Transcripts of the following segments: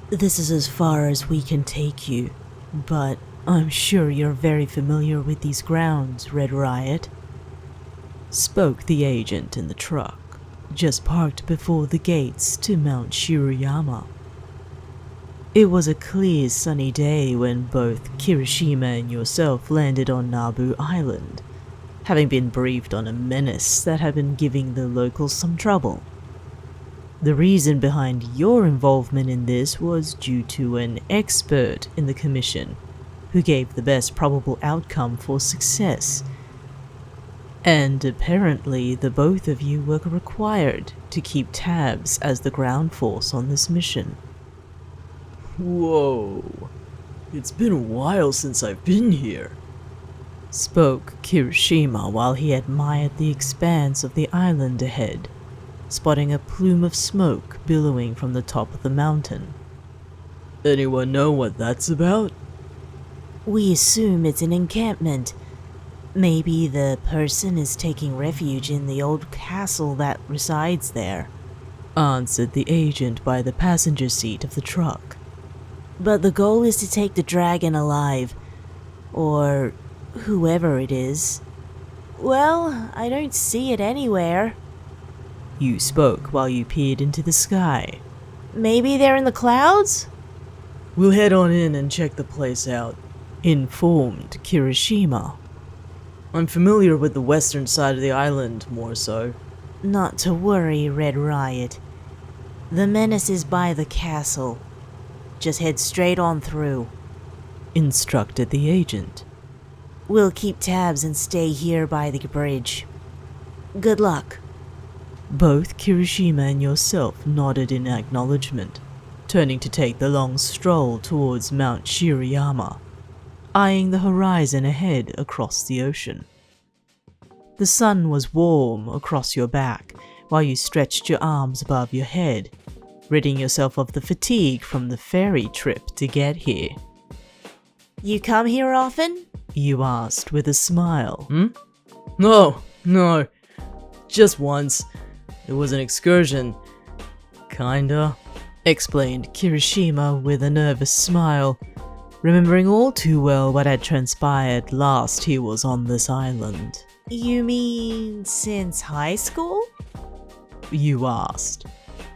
This is as far as we can take you, but I'm sure you're very familiar with these grounds, Red Riot," spoke the agent in the truck, just parked before the gates to Mount Shiruyama. It was a clear sunny day when both Kirishima and yourself landed on Nabu Island, having been briefed on a menace that had been giving the locals some trouble. The reason behind your involvement in this was due to an expert in the commission who gave the best probable outcome for success. And apparently the both of you were required to keep tabs as the ground force on this mission. Whoa, it's been a while since I've been here, spoke Kirishima while he admired the expanse of the island ahead, spotting a plume of smoke billowing from the top of the mountain. Anyone know what that's about? We assume it's an encampment. Maybe the person is taking refuge in the old castle that resides there, answered the agent by the passenger seat of the truck. But the goal is to take the dragon alive, or whoever it is. Well, I don't see it anywhere. You spoke while you peered into the sky. Maybe they're in the clouds? We'll head on in and check the place out, informed Kirishima. I'm familiar with the western side of the island, more so. Not to worry, Red Riot. The menace is by the castle. Just head straight on through, instructed the agent. We'll keep tabs and stay here by the bridge. Good luck. Both Kirishima and yourself nodded in acknowledgement, turning to take the long stroll towards Mount Shiruyama, eyeing the horizon ahead across the ocean. The sun was warm across your back while you stretched your arms above your head, ridding yourself of the fatigue from the ferry trip to get here. You come here often? You asked with a smile. No, just once. It was an excursion. Kinda, explained Kirishima with a nervous smile, remembering all too well what had transpired last he was on this island. You mean since high school? You asked.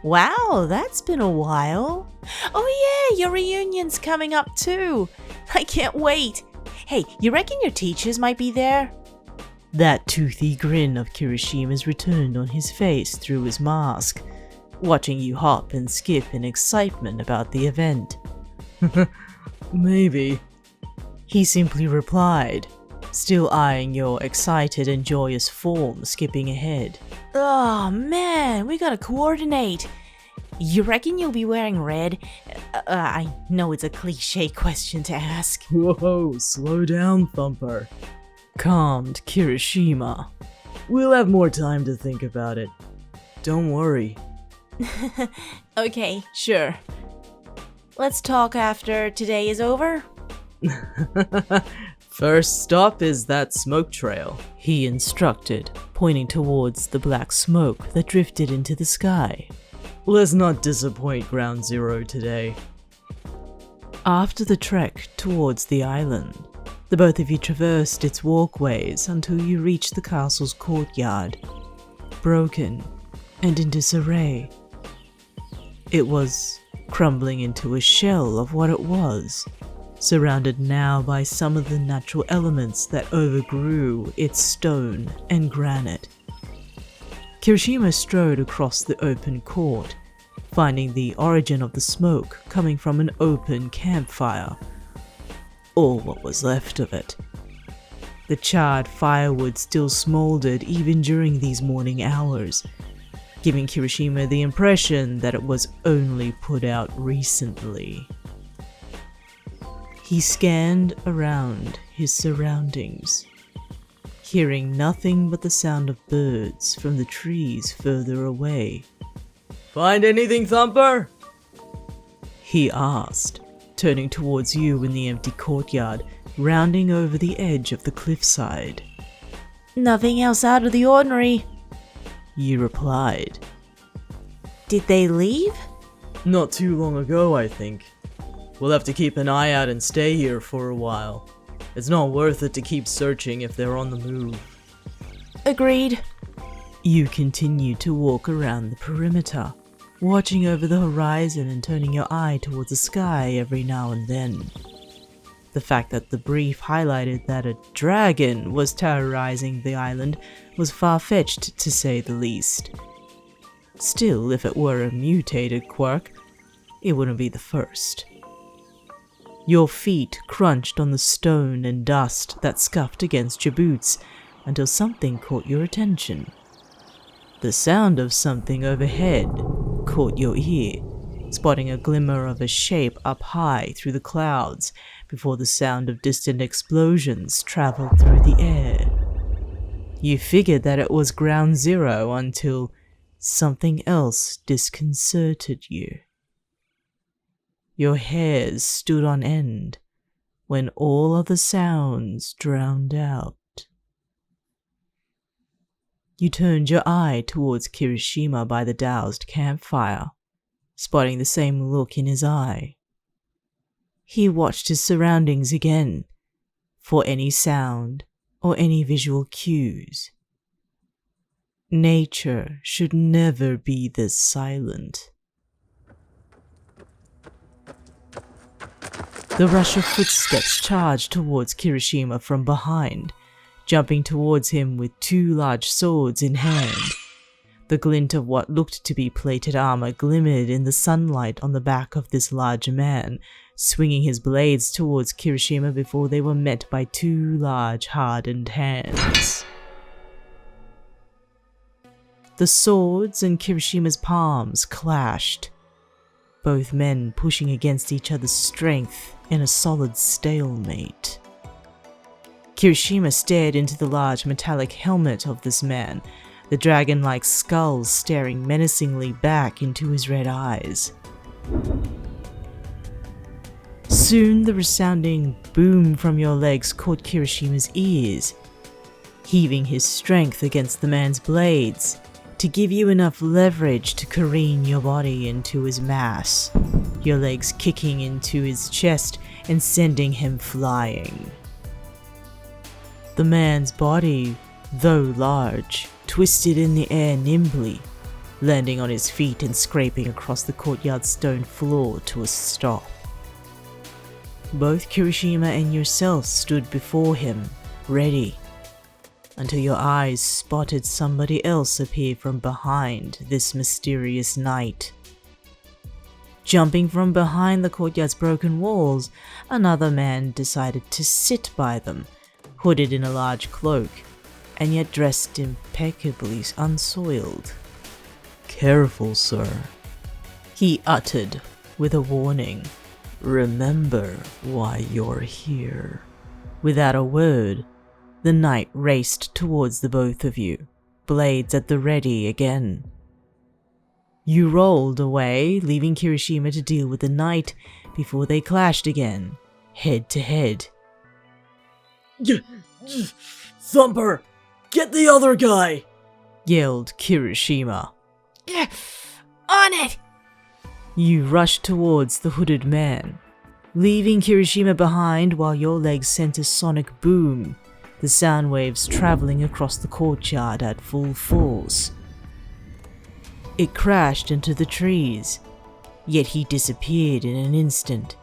Wow, that's been a while. Oh yeah, your reunion's coming up too. I can't wait. Hey, you reckon your teachers might be there? That toothy grin of Kirishima's returned on his face through his mask, watching you hop and skip in excitement about the event. Maybe, he simply replied, still eyeing your excited and joyous form skipping ahead. Oh man, we gotta coordinate. You reckon you'll be wearing red? I know it's a cliche question to ask. Whoa, slow down, Thumper, calmed Kirishima. We'll have more time to think about it. Don't worry. Okay, sure. Let's talk after today is over. First stop is that smoke trail, he instructed, pointing towards the black smoke that drifted into the sky. Let's not disappoint Ground Zero today. After the trek towards the island, the both of you traversed its walkways until you reached the castle's courtyard, broken and in disarray. It was crumbling into a shell of what it was, surrounded now by some of the natural elements that overgrew its stone and granite. Kirishima strode across the open court, finding the origin of the smoke coming from an open campfire, or what was left of it. The charred firewood still smoldered even during these morning hours, giving Kirishima the impression that it was only put out recently. He scanned around his surroundings, hearing nothing but the sound of birds from the trees further away. Find anything, Thumper? He asked, turning towards you in the empty courtyard, rounding over the edge of the cliffside. Nothing else out of the ordinary, you replied. Did they leave? Not too long ago, I think. We'll have to keep an eye out and stay here for a while. It's not worth it to keep searching if they're on the move. Agreed. You continue to walk around the perimeter, watching over the horizon and turning your eye towards the sky every now and then. The fact that the brief highlighted that a dragon was terrorizing the island was far-fetched to say the least. Still, if it were a mutated quirk, it wouldn't be the first. Your feet crunched on the stone and dust that scuffed against your boots until something caught your attention. The sound of something overhead caught your ear, spotting a glimmer of a shape up high through the clouds before the sound of distant explosions traveled through the air. You figured that it was Ground Zero until something else disconcerted you. Your hairs stood on end when all other sounds drowned out. You turned your eye towards Kirishima by the doused campfire, spotting the same look in his eye. He watched his surroundings again for any sound or any visual cues. Nature should never be this silent. The rush of footsteps charged towards Kirishima from behind, jumping towards him with two large swords in hand. The glint of what looked to be plated armor glimmered in the sunlight on the back of this large man, swinging his blades towards Kirishima before they were met by two large hardened hands. The swords in Kirishima's palms clashed, both men pushing against each other's strength in a solid stalemate. Kirishima stared into the large metallic helmet of this man, the dragon-like skull staring menacingly back into his red eyes. Soon the resounding boom from your legs caught Kirishima's ears, heaving his strength against the man's blades to give you enough leverage to careen your body into his mass, your legs kicking into his chest and sending him flying. The man's body, though large, twisted in the air nimbly, landing on his feet and scraping across the courtyard stone floor to a stop. Both Kirishima and yourself stood before him, ready, until your eyes spotted somebody else appear from behind this mysterious knight. Jumping from behind the courtyard's broken walls, another man decided to sit by them, hooded in a large cloak, and yet dressed impeccably unsoiled. Careful, sir, he uttered with a warning. Remember why you're here. Without a word, the knight raced towards the both of you, blades at the ready again. You rolled away, leaving Kirishima to deal with the knight before they clashed again, head to head. Thumper! Get the other guy! Yelled Kirishima. On it! You rushed towards the hooded man, leaving Kirishima behind while your legs sent a sonic boom, the sound waves traveling across the courtyard at full force. It crashed into the trees, yet he disappeared in an instant,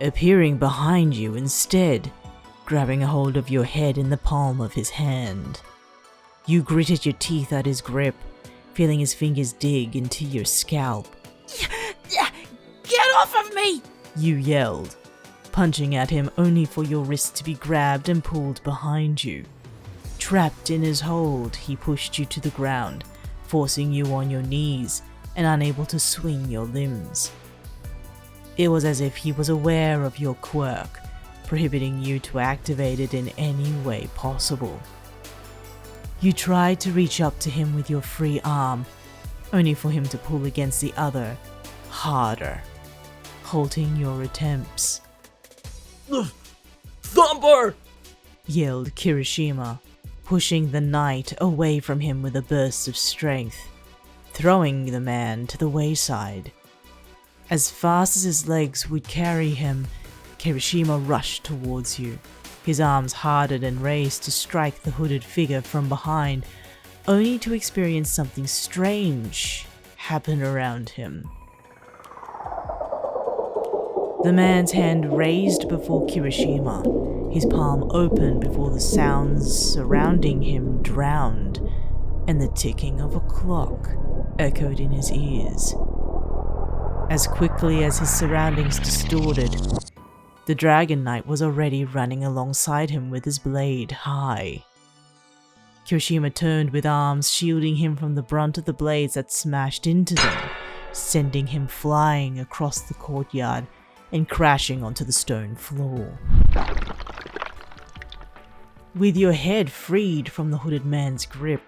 appearing behind you instead, grabbing a hold of your head in the palm of his hand. You gritted your teeth at his grip, feeling his fingers dig into your scalp. Get off of me! You yelled, punching at him only for your wrist to be grabbed and pulled behind you. Trapped in his hold, he pushed you to the ground, forcing you on your knees and unable to swing your limbs. It was as if he was aware of your quirk, prohibiting you to activate it in any way possible. You tried to reach up to him with your free arm, only for him to pull against the other, harder, halting your attempts. Thumper! Yelled Kirishima, pushing the knight away from him with a burst of strength, throwing the man to the wayside. As fast as his legs would carry him, Kirishima rushed towards you. His arms hardened and raised to strike the hooded figure from behind, only to experience something strange happen around him. The man's hand raised before Kirishima, his palm open before the sounds surrounding him drowned, and the ticking of a clock echoed in his ears. As quickly as his surroundings distorted, the Dragon Knight was already running alongside him with his blade high. Kirishima turned with arms shielding him from the brunt of the blades that smashed into them, sending him flying across the courtyard and crashing onto the stone floor. With your head freed from the hooded man's grip,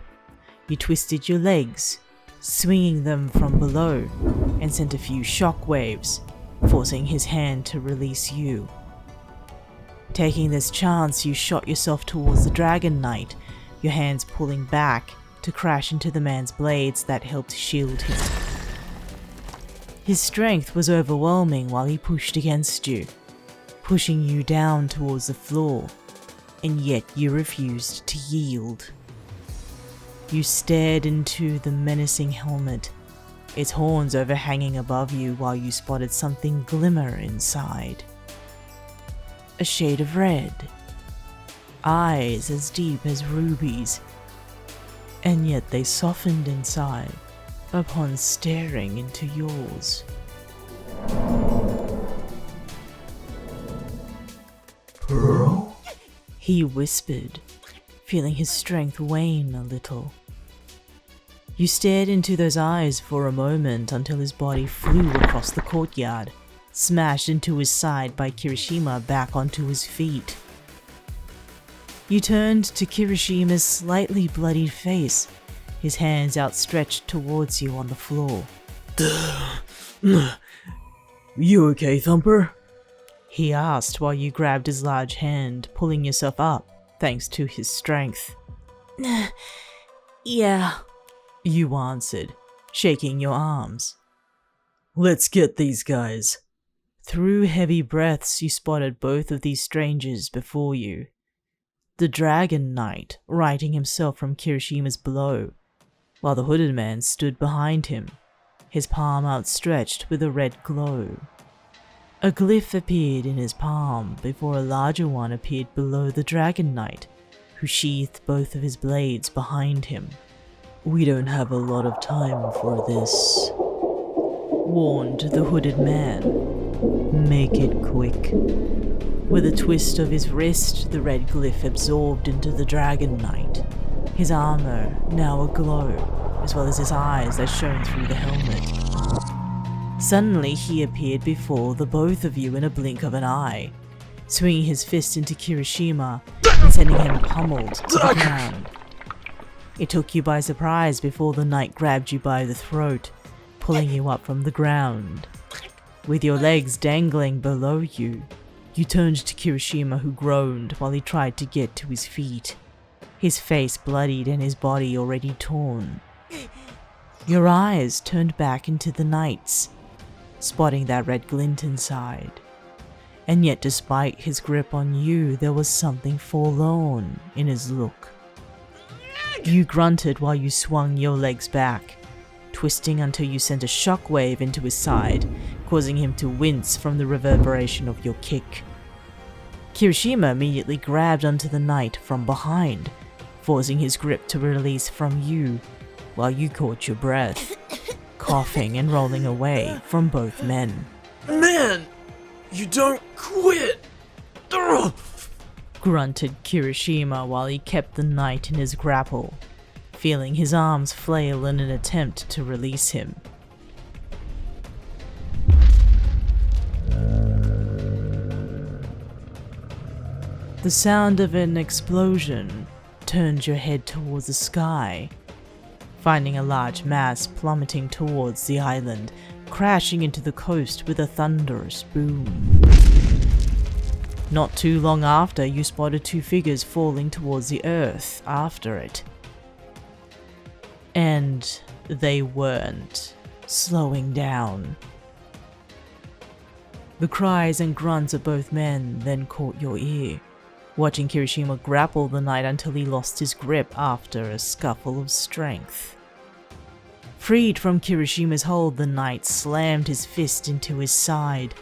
you twisted your legs, swinging them from below, and sent a few shockwaves, forcing his hand to release you. Taking this chance, you shot yourself towards the Dragon Knight, your hands pulling back to crash into the man's blades that helped shield him. His strength was overwhelming while he pushed against you, pushing you down towards the floor, and yet you refused to yield. You stared into the menacing helmet, its horns overhanging above you while you spotted something glimmer inside. A shade of red, eyes as deep as rubies, and yet they softened inside upon staring into yours. Pearl? He whispered, feeling his strength wane a little. You stared into those eyes for a moment until his body flew across the courtyard, smashed into his side by Kirishima back onto his feet. You turned to Kirishima's slightly bloodied face, his hands outstretched towards you on the floor. You okay, Thumper? He asked while you grabbed his large hand, pulling yourself up thanks to his strength. Yeah. You answered, shaking your arms. Let's get these guys. Through heavy breaths, you spotted both of these strangers before you. The Dragon Knight righting himself from Kirishima's blow, while the hooded man stood behind him, his palm outstretched with a red glow. A glyph appeared in his palm before a larger one appeared below the Dragon Knight, who sheathed both of his blades behind him. We don't have a lot of time for this, warned the hooded man. Make it quick. With a twist of his wrist, the red glyph absorbed into the Dragon Knight, his armor now aglow, as well as his eyes that shone through the helmet. Suddenly he appeared before the both of you in a blink of an eye, swinging his fist into Kirishima and sending him pummeled to the ground. It took you by surprise before the knight grabbed you by the throat, pulling you up from the ground. With your legs dangling below you, you turned to Kirishima, who groaned while he tried to get to his feet, his face bloodied and his body already torn. Your eyes turned back into the knight's, spotting that red glint inside. And yet despite his grip on you, there was something forlorn in his look. You grunted while you swung your legs back, twisting until you sent a shockwave into his side, causing him to wince from the reverberation of your kick. Kirishima immediately grabbed onto the knight from behind, forcing his grip to release from you, while you caught your breath, coughing and rolling away from both men. Man, you don't quit! Ugh. Grunted Kirishima while he kept the knight in his grapple, feeling his arms flail in an attempt to release him. The sound of an explosion turned your head towards the sky, finding a large mass plummeting towards the island, crashing into the coast with a thunderous boom. Not too long after, you spotted two figures falling towards the earth after it. And they weren't slowing down. The cries and grunts of both men then caught your ear, watching Kirishima grapple the knight until he lost his grip after a scuffle of strength. Freed from Kirishima's hold, the knight slammed his fist into his side,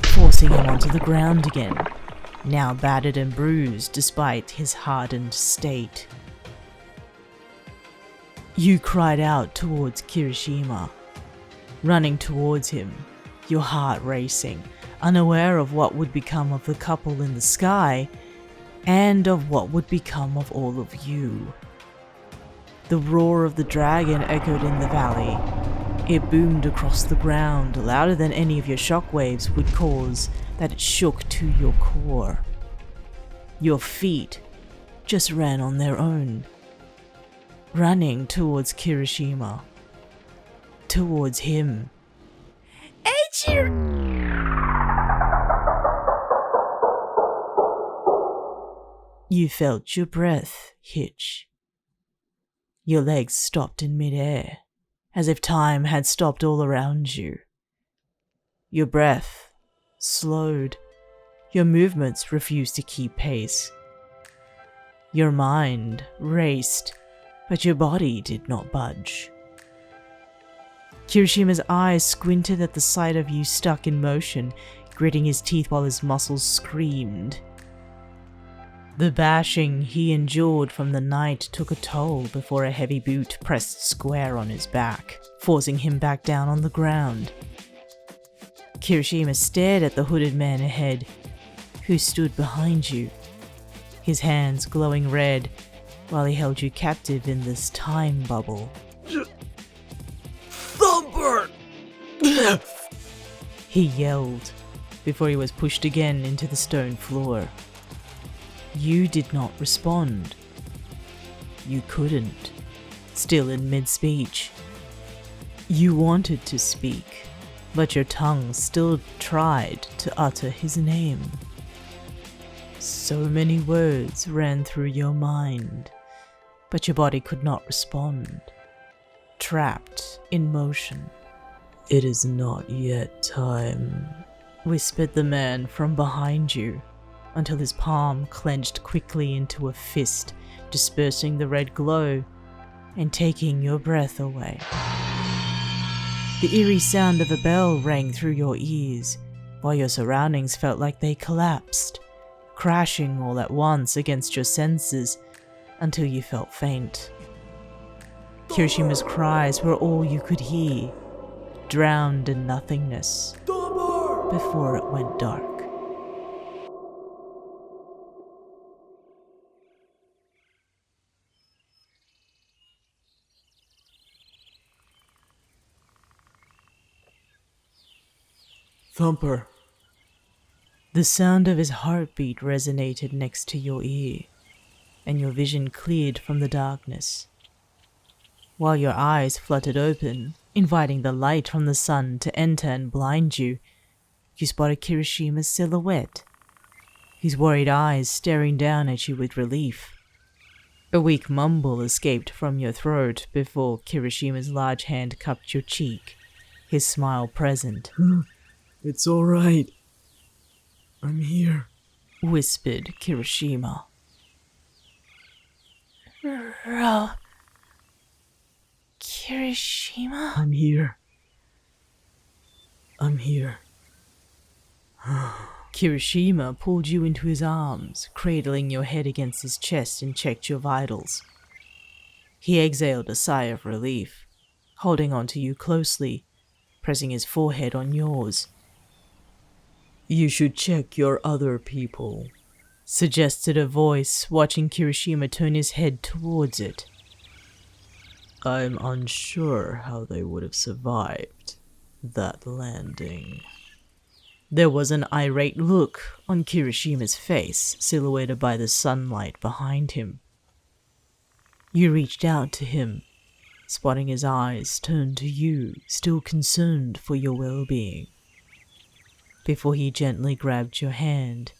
forcing him onto the ground again, now battered and bruised despite his hardened state. You cried out towards Kirishima, running towards him, your heart racing, unaware of what would become of the couple in the sky, and of what would become of all of you. The roar of the dragon echoed in the valley. It boomed across the ground, louder than any of your shockwaves would cause, that it shook to your core. Your feet just ran on their own, running towards Kirishima, towards him. Eijirou! You felt your breath hitch. Your legs stopped in midair, as if time had stopped all around you. Your breath slowed. Your movements refused to keep pace. Your mind raced, but your body did not budge. Kirishima's eyes squinted at the sight of you stuck in motion, gritting his teeth while his muscles screamed. The bashing he endured from the knight took a toll before a heavy boot pressed square on his back, forcing him back down on the ground. Kirishima stared at the hooded man ahead, who stood behind you, his hands glowing red while he held you captive in this time bubble. Thumper! He yelled before he was pushed again into the stone floor. You did not respond. You couldn't, still in mid-speech. You wanted to speak, but your tongue still tried to utter his name. So many words ran through your mind, but your body could not respond, trapped in motion. It is not yet time, whispered the man from behind you, until his palm clenched quickly into a fist, dispersing the red glow and taking your breath away. The eerie sound of a bell rang through your ears, while your surroundings felt like they collapsed, crashing all at once against your senses until you felt faint. Kirishima's cries were all you could hear, drowned in nothingness, before it went dark. Thumper. The sound of his heartbeat resonated next to your ear, and your vision cleared from the darkness. While your eyes fluttered open, inviting the light from the sun to enter and blind you, you spotted Kirishima's silhouette, his worried eyes staring down at you with relief. A weak mumble escaped from your throat before Kirishima's large hand cupped your cheek, his smile present. It's all right. I'm here, whispered Kirishima. Kirishima? I'm here. Kirishima pulled you into his arms, cradling your head against his chest and checked your vitals. He exhaled a sigh of relief, holding onto you closely, pressing his forehead on yours. You should check your other people, suggested a voice, watching Kirishima turn his head towards it. I'm unsure how they would have survived that landing. There was an irate look on Kirishima's face, silhouetted by the sunlight behind him. You reached out to him, spotting his eyes turn to you, still concerned for your well-being, before he gently grabbed your hand,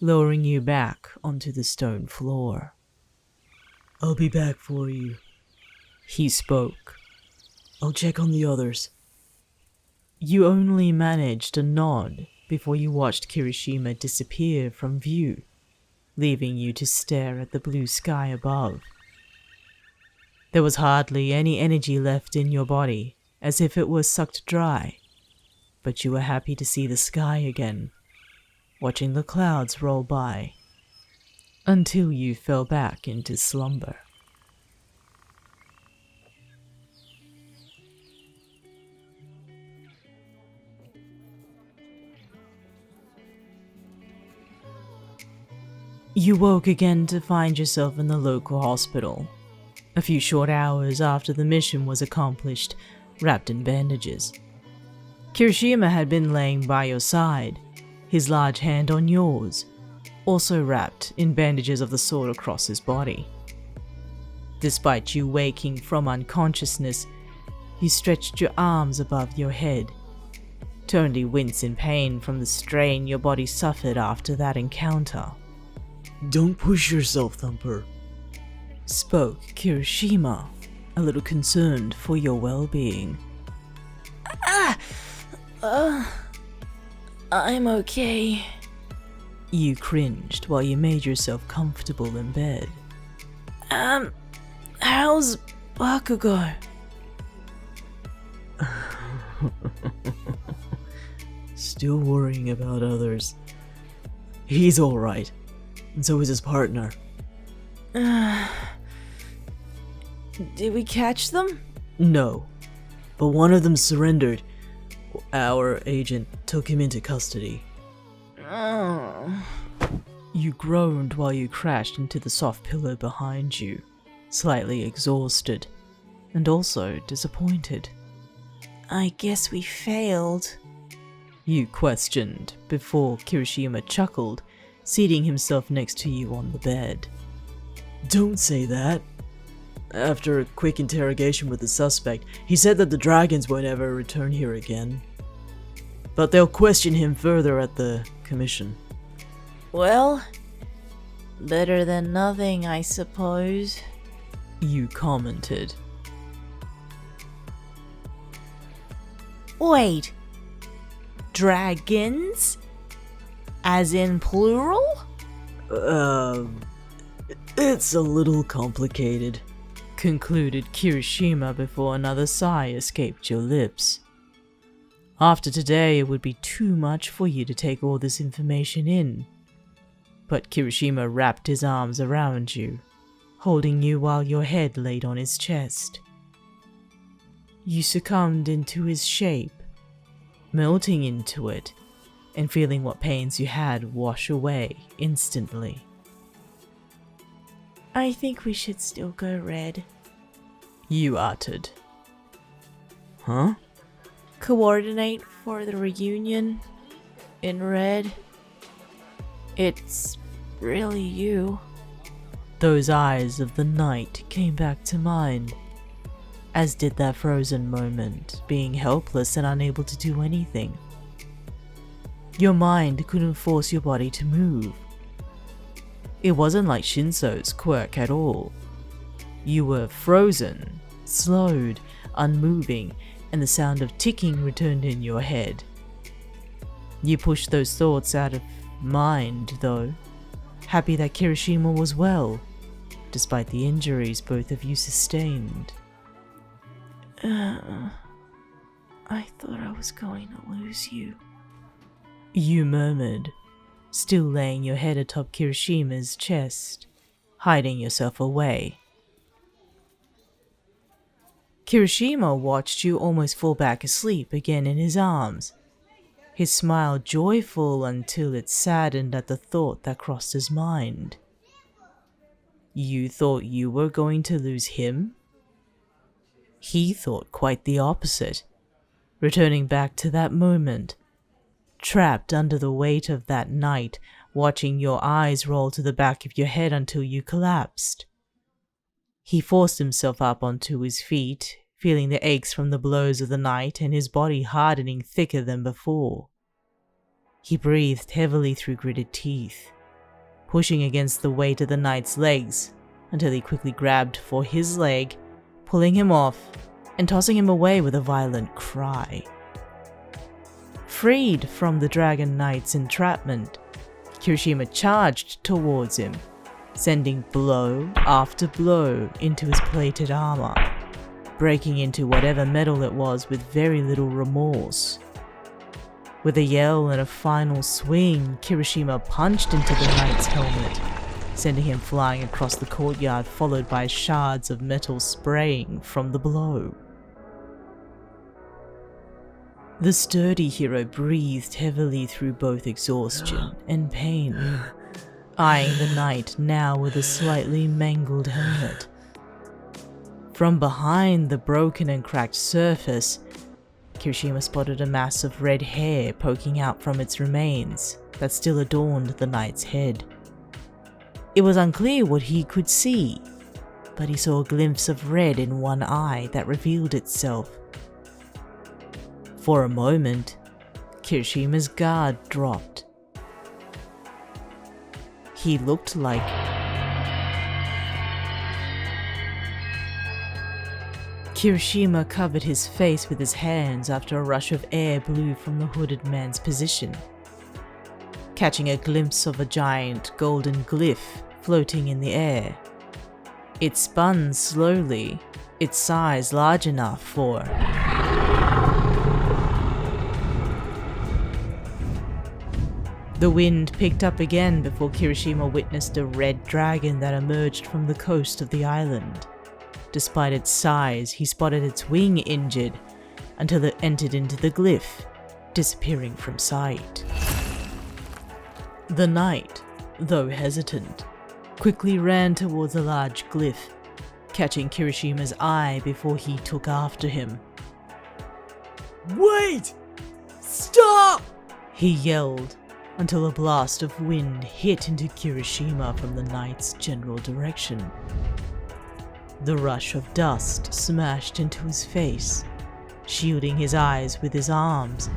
lowering you back onto the stone floor. I'll be back for you, he spoke. I'll check on the others. You only managed a nod before you watched Kirishima disappear from view, leaving you to stare at the blue sky above. There was hardly any energy left in your body, as if it was sucked dry, but you were happy to see the sky again, watching the clouds roll by, until you fell back into slumber. You woke again to find yourself in the local hospital, a few short hours after the mission was accomplished, wrapped in bandages. Kirishima had been laying by your side, his large hand on yours, also wrapped in bandages of the sort across his body. Despite you waking from unconsciousness, you stretched your arms above your head, to only wince in pain from the strain your body suffered after that encounter. Don't push yourself, Thumper, spoke Kirishima, a little concerned for your well-being. I'm okay. You cringed while you made yourself comfortable in bed. How's Bakugou? Still worrying about others. He's alright, and so is his partner. Did we catch them? No, but one of them surrendered. Our agent took him into custody. Oh. You groaned while you crashed into the soft pillow behind you, slightly exhausted, and also disappointed. I guess we failed. You questioned before Kirishima chuckled, seating himself next to you on the bed. Don't say that. After a quick interrogation with the suspect, he said that the dragons won't ever return here again. But they'll question him further at the commission. Well, better than nothing, I suppose. You commented. Wait. Dragons? As in plural? It's a little complicated, concluded Kirishima before another sigh escaped your lips. After today, it would be too much for you to take all this information in. But Kirishima wrapped his arms around you, holding you while your head laid on his chest. You succumbed into his shape, melting into it, and feeling what pains you had wash away instantly. I think we should still go red. You uttered. Huh? Coordinate for the reunion in red. It's really you. Those eyes of the night came back to mind, as did that frozen moment, being helpless and unable to do anything. Your mind couldn't force your body to move. It wasn't like Shinso's quirk at all. You were frozen, slowed, unmoving, and the sound of ticking returned in your head. You pushed those thoughts out of mind, though, happy that Kirishima was well, despite the injuries both of you sustained. I thought I was going to lose you. You murmured, still laying your head atop Kirishima's chest, hiding yourself away. Kirishima watched you almost fall back asleep again in his arms, his smile joyful until it saddened at the thought that crossed his mind. You thought you were going to lose him? He thought quite the opposite, returning back to that moment, trapped under the weight of that night, watching your eyes roll to the back of your head until you collapsed. He forced himself up onto his feet, feeling the aches from the blows of the night and his body hardening thicker than before. He breathed heavily through gritted teeth, pushing against the weight of the night's legs until he quickly grabbed for his leg, pulling him off and tossing him away with a violent cry. Freed from the Dragon Knight's entrapment, Kirishima charged towards him, sending blow after blow into his plated armor, breaking into whatever metal it was with very little remorse. With a yell and a final swing, Kirishima punched into the knight's helmet, sending him flying across the courtyard, followed by shards of metal spraying from the blow. The sturdy hero breathed heavily through both exhaustion and pain, eyeing the knight now with a slightly mangled helmet. From behind the broken and cracked surface, Kirishima spotted a mass of red hair poking out from its remains that still adorned the knight's head. It was unclear what he could see, but he saw a glimpse of red in one eye that revealed itself. For a moment, Kirishima's guard dropped. He looked like Kirishima covered his face with his hands after a rush of air blew from the hooded man's position, catching a glimpse of a giant golden glyph floating in the air. It spun slowly, its size large enough for the wind picked up again before Kirishima witnessed a red dragon that emerged from the coast of the island. Despite its size, he spotted its wing injured until it entered into the glyph, disappearing from sight. The knight, though hesitant, quickly ran towards the large glyph, catching Kirishima's eye before he took after him. Wait! Stop! He yelled, until a blast of wind hit into Kirishima from the knight's general direction. The rush of dust smashed into his face, shielding his eyes with his arms,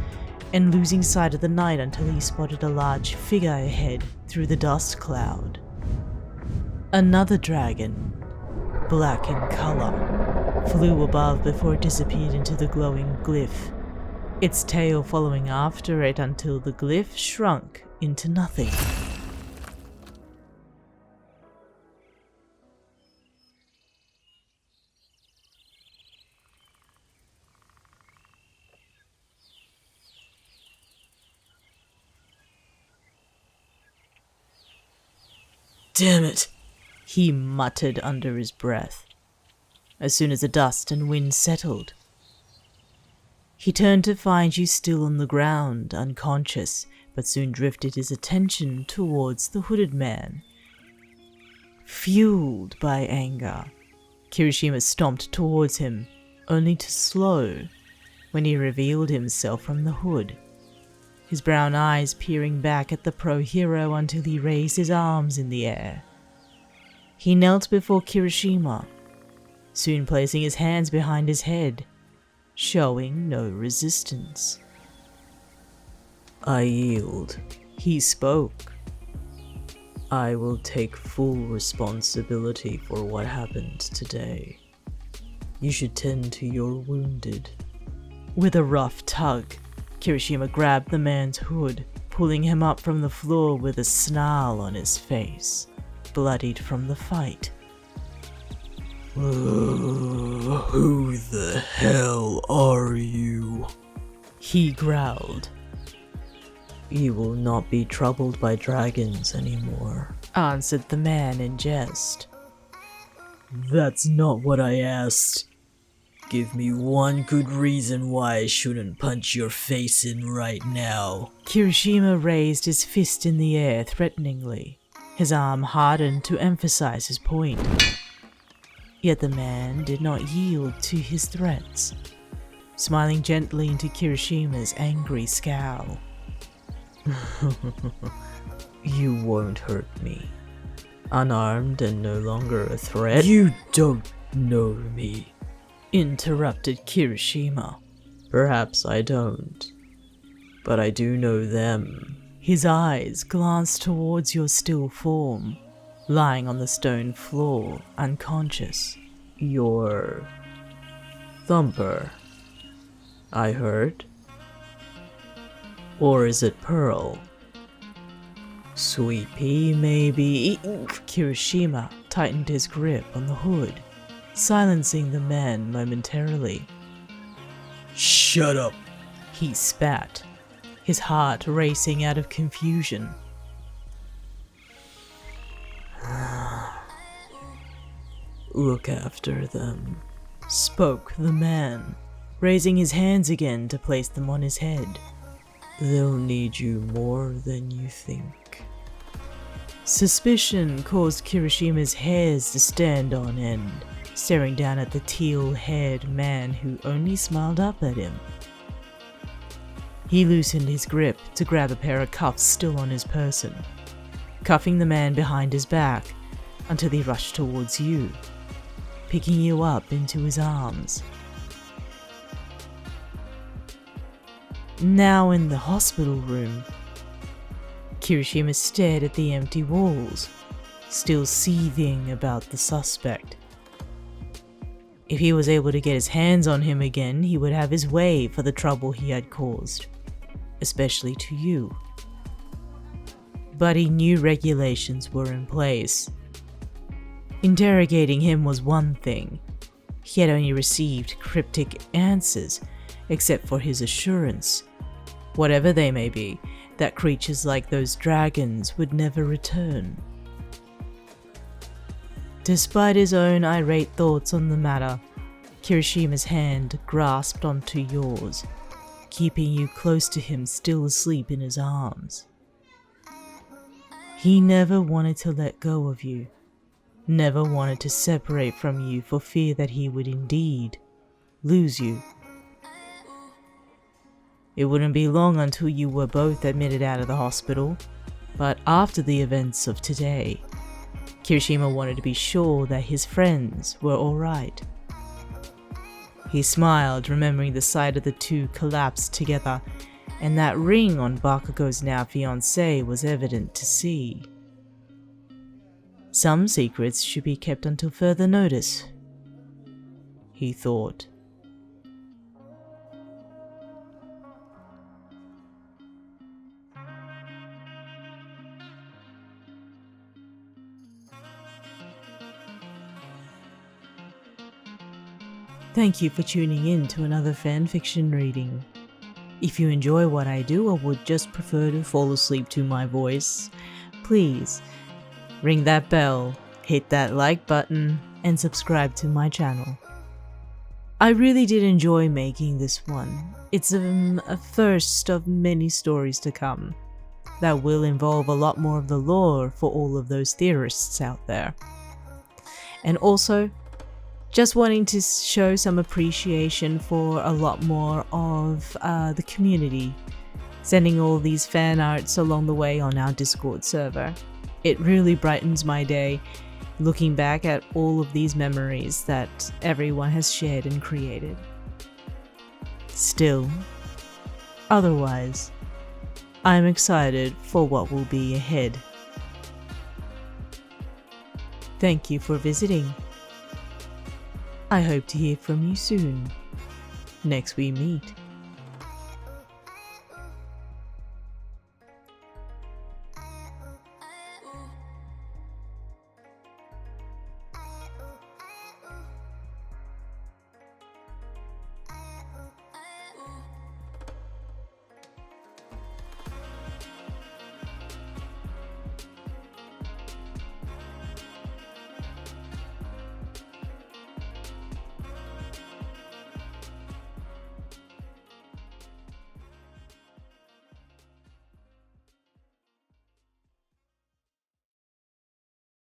and losing sight of the knight until he spotted a large figure ahead through the dust cloud. Another dragon, black in color, flew above before it disappeared into the glowing glyph, its tail following after it until the glyph shrunk into nothing. Damn it! He muttered under his breath, as soon as the dust and wind settled. He turned to find you still on the ground, unconscious, but soon drifted his attention towards the hooded man. Fueled by anger, Kirishima stomped towards him, only to slow when he revealed himself from the hood, his brown eyes peering back at the pro-hero until he raised his arms in the air. He knelt before Kirishima, soon placing his hands behind his head, showing no resistance. I yield. He spoke. I will take full responsibility for what happened today. You should tend to your wounded. With a rough tug, Kirishima grabbed the man's hood, pulling him up from the floor with a snarl on his face, bloodied from the fight. Who the hell are you? He growled. You will not be troubled by dragons anymore, answered the man in jest. That's not what I asked. Give me one good reason why I shouldn't punch your face in right now. Kirishima raised his fist in the air threateningly, his arm hardened to emphasize his point. Yet the man did not yield to his threats, smiling gently into Kirishima's angry scowl. You won't hurt me. Unarmed and no longer a threat? You don't know me, interrupted Kirishima. Perhaps I don't, but I do know them. His eyes glanced towards your still form, lying on the stone floor, unconscious. Your Thumper, I heard. Or is it Pearl? Sweet Pea, maybe. Kirishima tightened his grip on the hood, silencing the man momentarily. Shut up! He spat, his heart racing out of confusion. Look after them, spoke the man, raising his hands again to place them on his head. They'll need you more than you think. Suspicion caused Kirishima's hairs to stand on end, staring down at the teal-haired man who only smiled up at him. He loosened his grip to grab a pair of cuffs still on his person, cuffing the man behind his back until he rushed towards you, picking you up into his arms. Now in the hospital room, Kirishima stared at the empty walls, still seething about the suspect. If he was able to get his hands on him again, he would have his way for the trouble he had caused, especially to you. But he knew regulations were in place. Interrogating him was one thing. He had only received cryptic answers, except for his assurance, whatever they may be, that creatures like those dragons would never return. Despite his own irate thoughts on the matter, Kirishima's hand grasped onto yours, keeping you close to him, still asleep in his arms. He never wanted to let go of you, never wanted to separate from you for fear that he would indeed lose you. It wouldn't be long until you were both admitted out of the hospital, but after the events of today, Kirishima wanted to be sure that his friends were alright. He smiled, remembering the sight of the two collapsed together, and that ring on Bakugou's now fiancée was evident to see. Some secrets should be kept until further notice, he thought. Thank you for tuning in to another fanfiction reading. If you enjoy what I do or would just prefer to fall asleep to my voice, please ring that bell, hit that like button, and subscribe to my channel. I really did enjoy making this one. It's a first of many stories to come that will involve a lot more of the lore for all of those theorists out there. And also, just wanting to show some appreciation for a lot more of the community, sending all these fan arts along the way on our Discord server. It really brightens my day looking back at all of these memories that everyone has shared and created. Still, otherwise, I'm excited for what will be ahead. Thank you for visiting. I hope to hear from you soon, next we meet.